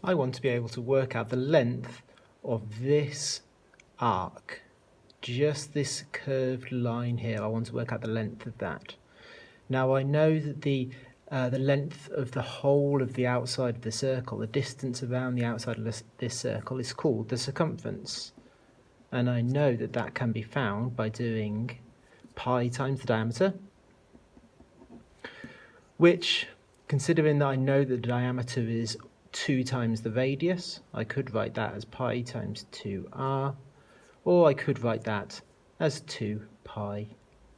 I want to be able to work out the length of this arc, just this curved line here. I want to work out the length of that. Now I know that the length of the whole of the outside of the circle, the distance around the outside of this circle, is called the circumference. And I know that that can be found by doing pi times the diameter, which, considering that I know that the diameter is 2 times the radius, I could write that as pi times 2r, or I could write that as 2 pi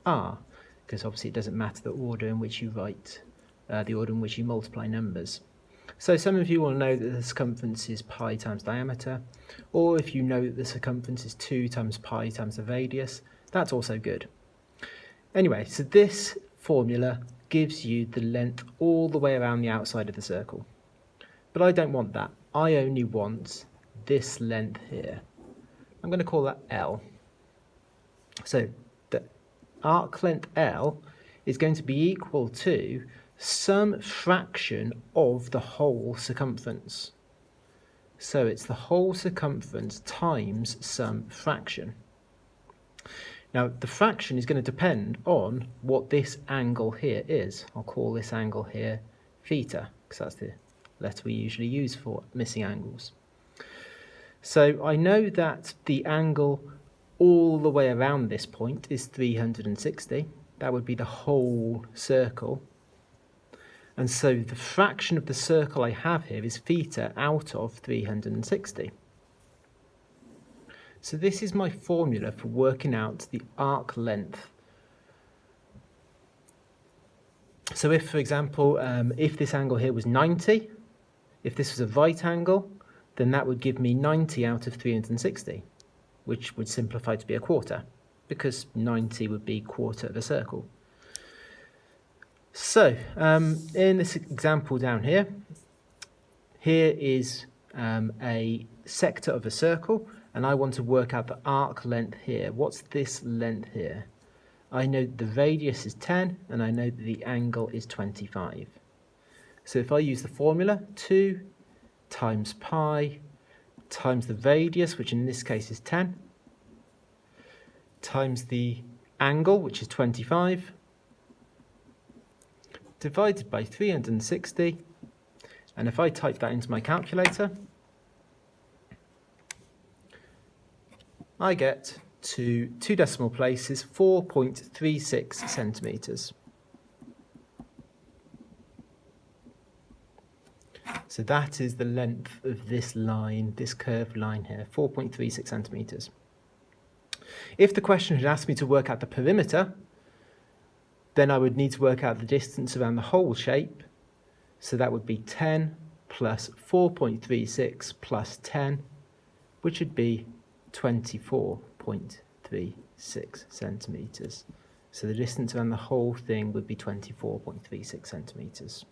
r, because obviously it doesn't matter the order in which you write, the order in which you multiply numbers. So some of you will know that the circumference is pi times diameter, or if you know that the circumference is 2 times pi times the radius, that's also good. Anyway, so this formula gives you the length all the way around the outside of the circle. But I don't want that. I only want this length here. I'm going to call that L. So the arc length L is going to be equal to some fraction of the whole circumference. So it's the whole circumference times some fraction. Now the fraction is going to depend on what this angle here is. I'll call this angle here theta, because that's the letter we usually use for missing angles. So I know that the angle all the way around this point is 360. That would be the whole circle. And so the fraction of the circle I have here is theta out of 360. So this is my formula for working out the arc length. So if, for example, if this angle here was 90, if this was a right angle, then that would give me 90 out of 360, which would simplify to be a quarter, because 90 would be a quarter of a circle. So in this example down here, here is a sector of a circle, and I want to work out the arc length here. What's this length here? I know the radius is 10, and I know that the angle is 25. So if I use the formula, 2 times pi times the radius, which in this case is 10, times the angle, which is 25, divided by 360, and if I type that into my calculator, I get to 2 decimal places 4.36 centimetres. So that is the length of this line, this curved line here, 4.36 centimetres. If the question had asked me to work out the perimeter, then I would need to work out the distance around the whole shape. So that would be 10 plus 4.36 plus 10, which would be 24.36 centimetres. So the distance around the whole thing would be 24.36 centimetres.